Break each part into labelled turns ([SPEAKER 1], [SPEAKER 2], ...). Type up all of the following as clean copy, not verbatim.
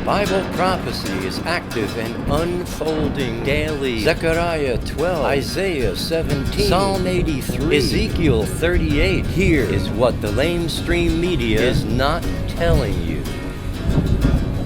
[SPEAKER 1] Bible prophecy is active and unfolding daily. Zechariah 12, Isaiah 17, Psalm 83, Ezekiel 38. Here is what the LameStream Media is not telling you.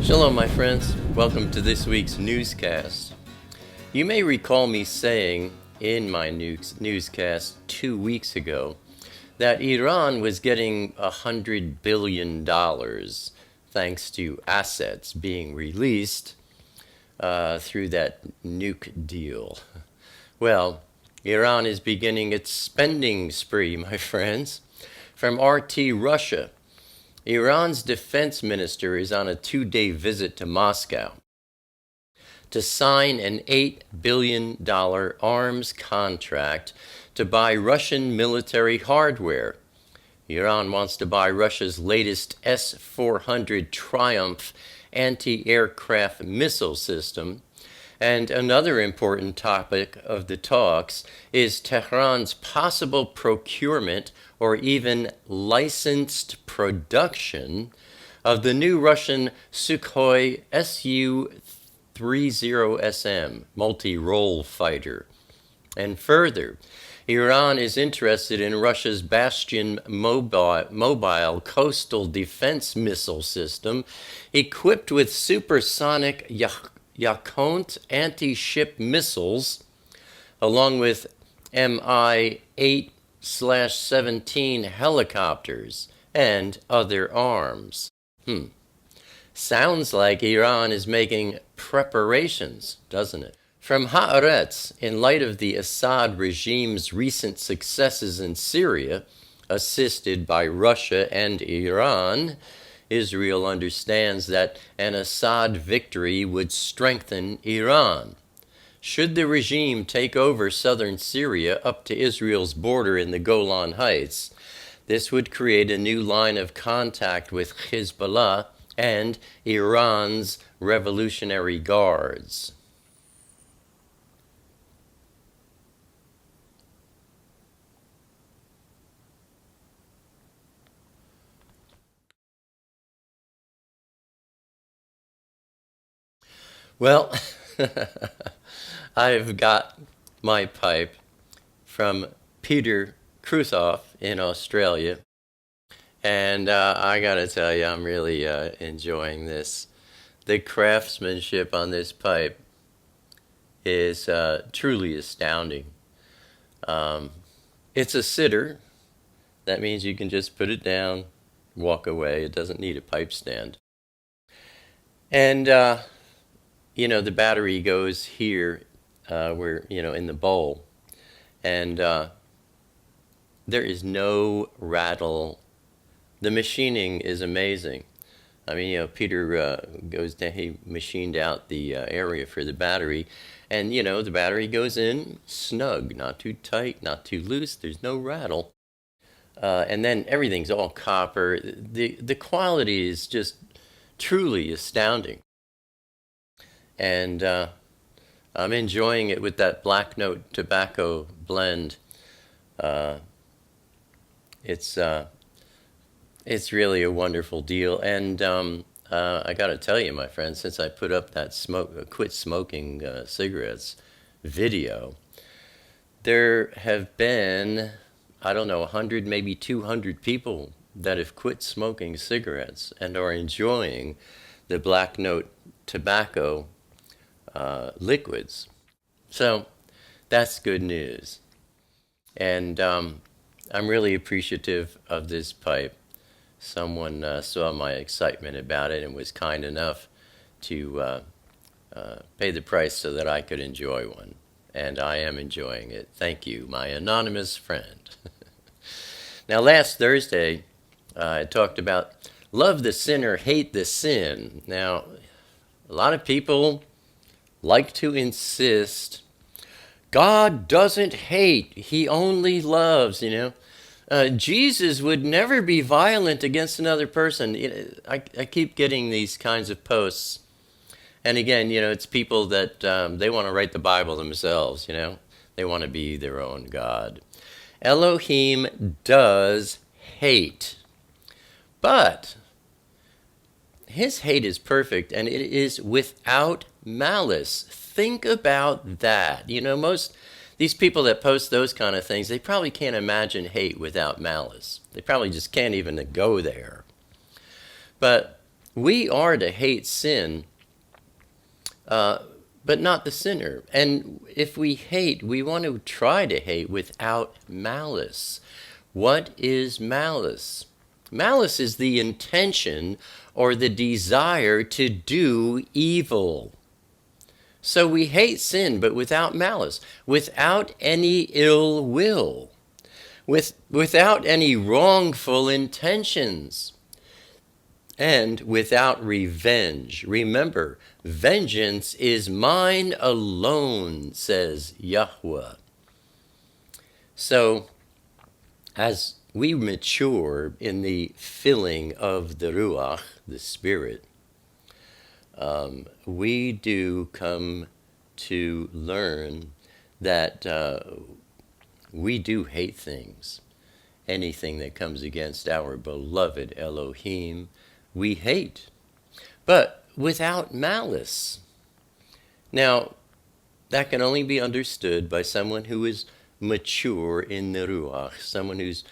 [SPEAKER 1] Shalom, my friends. Welcome to this week's newscast. You may recall me saying in my newscast 2 weeks ago that Iran was getting $100 billion thanks to assets being released through that nuke deal. Well, Iran is beginning its spending spree, my friends. From RT Russia, Iran's defense minister is on a 2-day visit to Moscow to sign an $8 billion arms contract to buy Russian military hardware. Iran wants to buy Russia's latest S-400 Triumph anti-aircraft missile system. And another important topic of the talks is Tehran's possible procurement or even licensed production of the new Russian Sukhoi Su-30SM multi-role fighter. And further, Iran is interested in Russia's Bastion mobile coastal defense missile system equipped with supersonic Yakout anti-ship missiles, along with Mi-8/17 helicopters and other arms. Sounds like Iran is making preparations, doesn't it? From Haaretz, in light of the Assad regime's recent successes in Syria, assisted by Russia and Iran, Israel understands that an Assad victory would strengthen Iran. Should the regime take over southern Syria up to Israel's border in the Golan Heights, this would create a new line of contact with Hezbollah and Iran's Revolutionary Guards. Well, I've got my pipe from Peter Kruthoff in Australia, and I gotta tell you, I'm really enjoying this. The craftsmanship on this pipe is truly astounding. It's a sitter. That means you can just put it down, walk away. It doesn't need a pipe stand. And the battery goes here, in the bowl, and there is no rattle. The machining is amazing. I mean, Peter goes down, he machined out the area for the battery, and, the battery goes in snug, not too tight, not too loose, there's no rattle. And then everything's all copper. The quality is just truly astounding. And I'm enjoying it with that Black Note tobacco blend. It's really a wonderful deal. And I got to tell you, my friends, since I put up that quit smoking cigarettes video, there have been, 100, maybe 200 people that have quit smoking cigarettes and are enjoying the Black Note tobacco liquids. So that's good news. And I'm really appreciative of this pipe. Someone saw my excitement about it and was kind enough to pay the price so that I could enjoy one. And I am enjoying it. Thank you, my anonymous friend. Now, last Thursday, I talked about love the sinner, hate the sin. Now, a lot of people like to insist God doesn't hate, he only loves, Jesus would never be violent against another person. I keep getting these kinds of posts. And again, it's people that they want to write the Bible themselves, They want to be their own God. Elohim does hate. But his hate is perfect, and it is without malice. Think about that. You know, these people that post those kind of things, they probably can't imagine hate without malice. They probably just can't even go there. But we are to hate sin, but not the sinner. And if we hate, we want to try to hate without malice. What is malice? Malice is the intention or the desire to do evil. So we hate sin, but without malice, without any ill will, without any wrongful intentions, and without revenge. Remember, vengeance is mine alone, says Yahweh. So, as we mature in the filling of the Ruach, the Spirit, we do come to learn that we do hate things. Anything that comes against our beloved Elohim, we hate, but without malice. Now, that can only be understood by someone who is mature in the Ruach, someone who's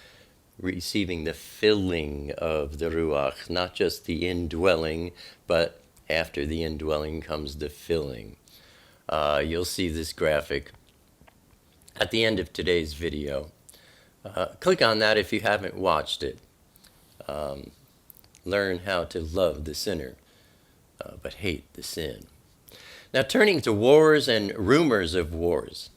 [SPEAKER 1] receiving the filling of the Ruach, not just the indwelling, but after the indwelling comes the filling. You'll see this graphic at the end of today's video. Click on that if you haven't watched it. Learn how to love the sinner, but hate the sin. Now, turning to wars and rumors of wars.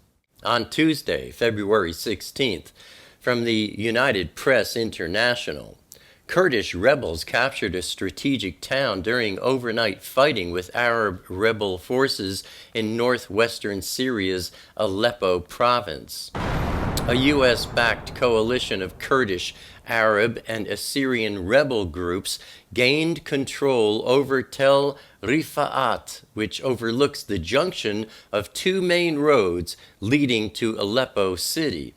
[SPEAKER 1] On Tuesday, February 16th, from the United Press International, Kurdish rebels captured a strategic town during overnight fighting with Arab rebel forces in northwestern Syria's Aleppo province. A U.S.-backed coalition of Kurdish, Arab, and Assyrian rebel groups gained control over Tel Rifa'at, which overlooks the junction of two main roads leading to Aleppo city.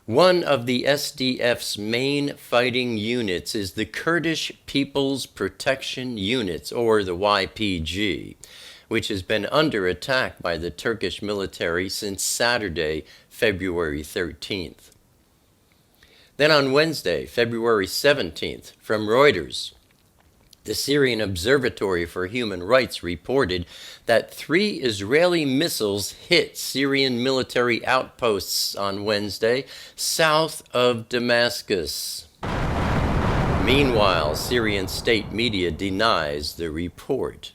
[SPEAKER 1] One of the SDF's main fighting units is the Kurdish People's Protection Units, or the YPG, which has been under attack by the Turkish military since Saturday, February 13th. Then on Wednesday, February 17th, from Reuters, the Syrian Observatory for Human Rights reported that 3 Israeli missiles hit Syrian military outposts on Wednesday south of Damascus. Meanwhile, Syrian state media denies the report.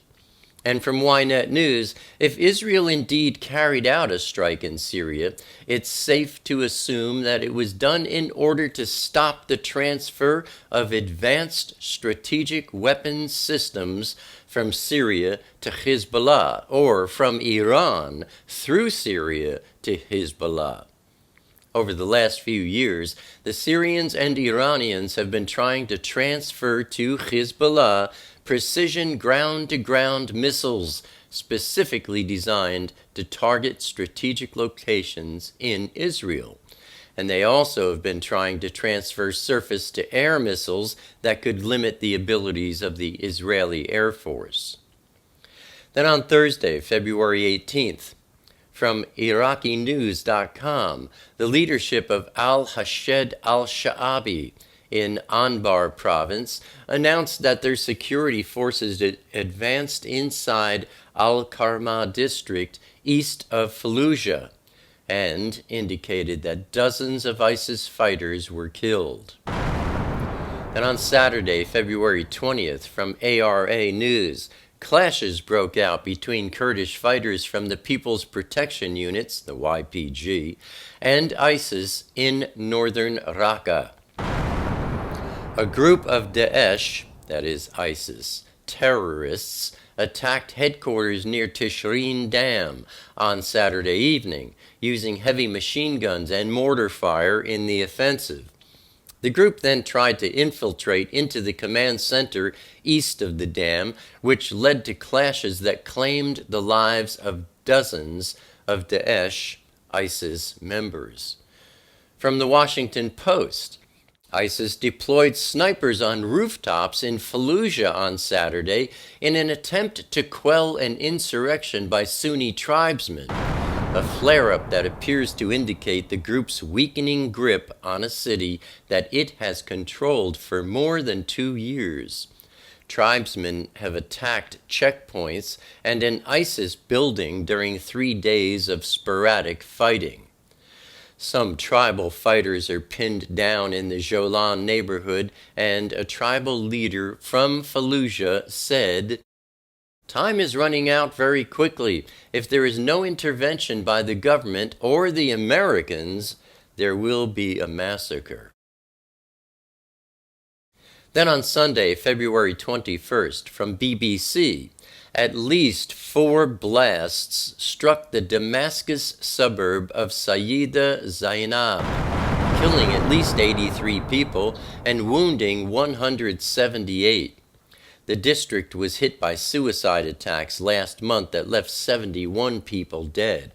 [SPEAKER 1] And from Ynet News, if Israel indeed carried out a strike in Syria, it's safe to assume that it was done in order to stop the transfer of advanced strategic weapons systems from Syria to Hezbollah, or from Iran through Syria to Hezbollah. Over the last few years, the Syrians and Iranians have been trying to transfer to Hezbollah precision ground-to-ground missiles specifically designed to target strategic locations in Israel. And they also have been trying to transfer surface-to-air missiles that could limit the abilities of the Israeli Air Force. Then on Thursday, February 18th, from IraqiNews.com, the leadership of al-Hashed al-Sha'abi in Anbar province announced that their security forces advanced inside Al-Karma district east of Fallujah and indicated that dozens of ISIS fighters were killed. And on Saturday, February 20th, from ARA News, clashes broke out between Kurdish fighters from the People's Protection Units, the YPG, and ISIS in northern Raqqa. A group of Daesh, that is ISIS, terrorists attacked headquarters near Tishreen Dam on Saturday evening, using heavy machine guns and mortar fire in the offensive. The group then tried to infiltrate into the command center east of the dam, which led to clashes that claimed the lives of dozens of Daesh ISIS members. From the Washington Post, ISIS deployed snipers on rooftops in Fallujah on Saturday in an attempt to quell an insurrection by Sunni tribesmen, a flare-up that appears to indicate the group's weakening grip on a city that it has controlled for more than 2 years. Tribesmen have attacked checkpoints and an ISIS building during 3 days of sporadic fighting. Some tribal fighters are pinned down in the Jolan neighborhood, and a tribal leader from Fallujah said, "Time is running out very quickly. If there is no intervention by the government or the Americans, there will be a massacre." Then on Sunday, February 21st, from BBC, at least 4 blasts struck the Damascus suburb of Sayyida Zainab, killing at least 83 people and wounding 178. The district was hit by suicide attacks last month that left 71 people dead.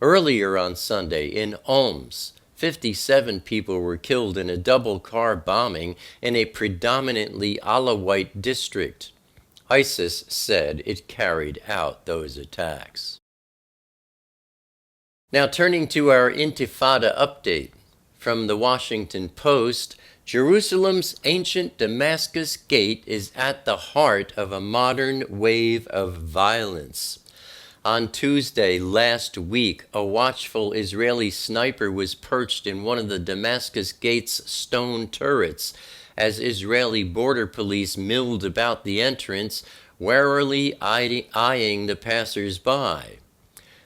[SPEAKER 1] Earlier on Sunday, in Homs, 57 people were killed in a double-car bombing in a predominantly Alawite district. ISIS said it carried out those attacks. Now turning to our Intifada update. From the Washington Post, Jerusalem's ancient Damascus Gate is at the heart of a modern wave of violence. On Tuesday last week, a watchful Israeli sniper was perched in one of the Damascus Gate's stone turrets as Israeli border police milled about the entrance, warily eyeing the passers-by.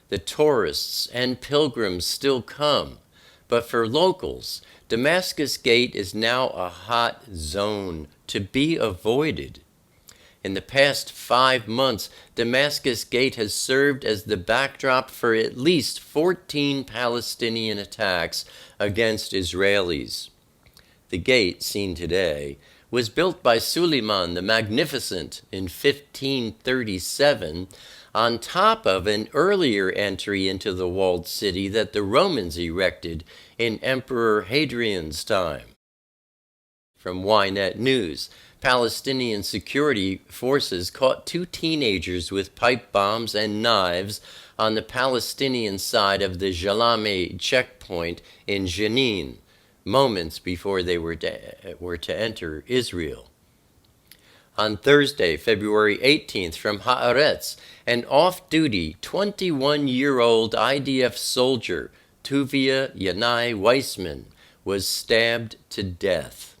[SPEAKER 1] The tourists and pilgrims still come, but for locals, Damascus Gate is now a hot zone to be avoided. In the past 5 months, Damascus Gate has served as the backdrop for at least 14 Palestinian attacks against Israelis. The gate, seen today, was built by Suleiman the Magnificent in 1537 on top of an earlier entry into the walled city that the Romans erected in Emperor Hadrian's time. From Ynet News, Palestinian security forces caught 2 teenagers with pipe bombs and knives on the Palestinian side of the Jalame checkpoint in Jenin, moments before they were to enter Israel. On Thursday, February 18th, from Haaretz, an off-duty 21-year-old IDF soldier, Tuvia Yanai Weissman, was stabbed to death.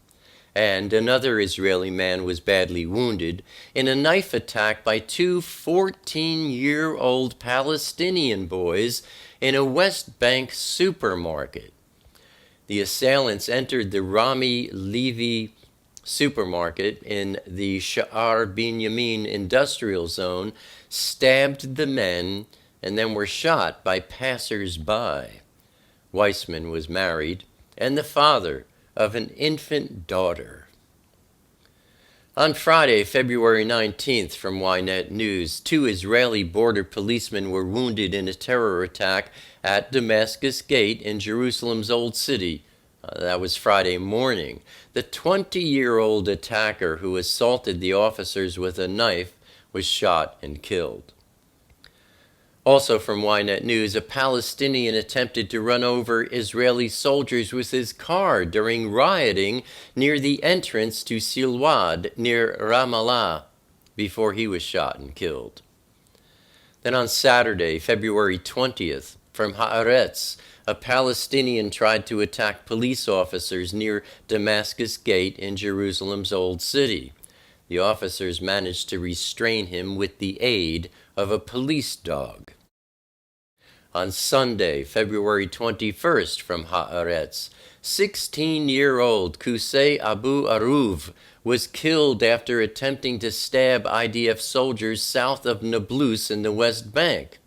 [SPEAKER 1] And another Israeli man was badly wounded in a knife attack by 2 14-year-old Palestinian boys in a West Bank supermarket. The assailants entered the Rami Levi supermarket in the Sha'ar Binyamin industrial zone, stabbed the men, and then were shot by passers-by. Weissman was married and the father of an infant daughter. On Friday, February 19th, from Ynet News, 2 Israeli border policemen were wounded in a terror attack at Damascus Gate in Jerusalem's Old City. That was Friday morning. The 20-year-old attacker who assaulted the officers with a knife was shot and killed. Also from Ynet News, a Palestinian attempted to run over Israeli soldiers with his car during rioting near the entrance to Silwad near Ramallah before he was shot and killed. Then on Saturday, February 20th, from Haaretz, a Palestinian tried to attack police officers near Damascus Gate in Jerusalem's Old City. The officers managed to restrain him with the aid of a police dog. On Sunday, February 21st, from Haaretz, 16-year-old Qusay Abu Aruv was killed after attempting to stab IDF soldiers south of Nablus in the West Bank.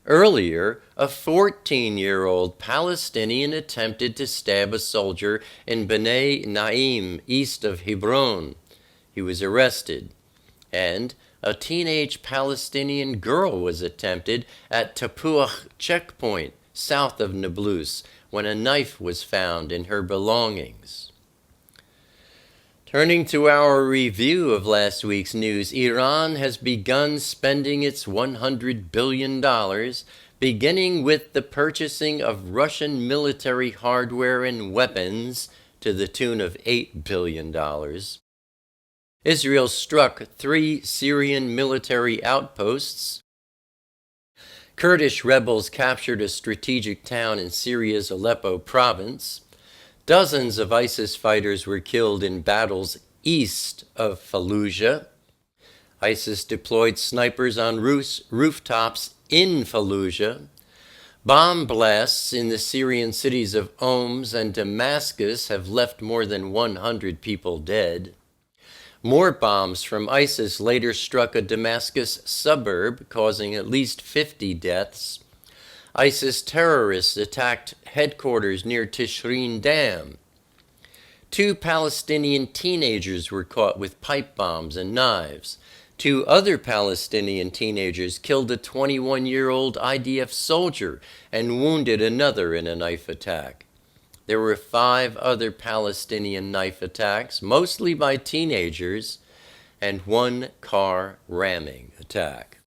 [SPEAKER 1] Earlier, a 14-year-old Palestinian attempted to stab a soldier in Bnei Naim, east of Hebron. He was arrested. And a teenage Palestinian girl was attempted at Tapuach checkpoint, south of Nablus, when a knife was found in her belongings. Turning to our review of last week's news, Iran has begun spending its $100 billion, beginning with the purchasing of Russian military hardware and weapons to the tune of $8 billion. Israel struck 3 Syrian military outposts. Kurdish rebels captured a strategic town in Syria's Aleppo province. Dozens of ISIS fighters were killed in battles east of Fallujah. ISIS deployed snipers on rooftops in Fallujah. Bomb blasts in the Syrian cities of Homs and Damascus have left more than 100 people dead. More bombs from ISIS later struck a Damascus suburb, causing at least 50 deaths. ISIS terrorists attacked headquarters near Tishreen Dam. 2 Palestinian teenagers were caught with pipe bombs and knives. 2 other Palestinian teenagers killed a 21-year-old IDF soldier and wounded another in a knife attack. There were 5 other Palestinian knife attacks, mostly by teenagers, and 1 car ramming attack.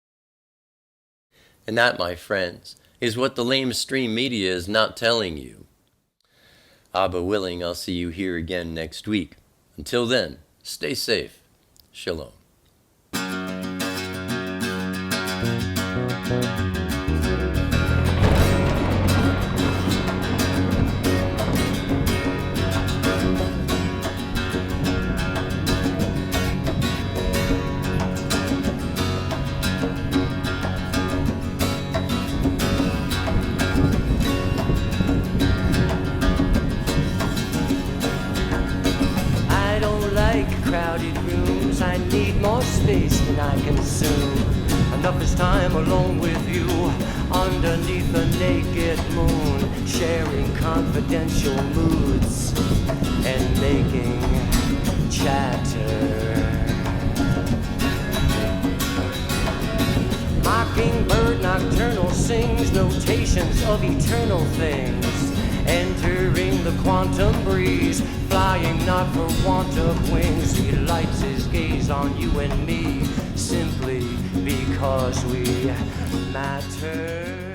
[SPEAKER 1] And that, my friends, is what the LameStream Media is not telling you. Abba willing, I'll see you here again next week. Until then, stay safe. Shalom.
[SPEAKER 2] Crowded rooms, I need more space than I consume. Enough is time alone with you, underneath a naked moon, sharing confidential moods and making chatter. Mockingbird nocturnal sings notations of eternal things, entering the quantum breeze, flying not for want of wings. He lights his gaze on you and me, simply because we matter.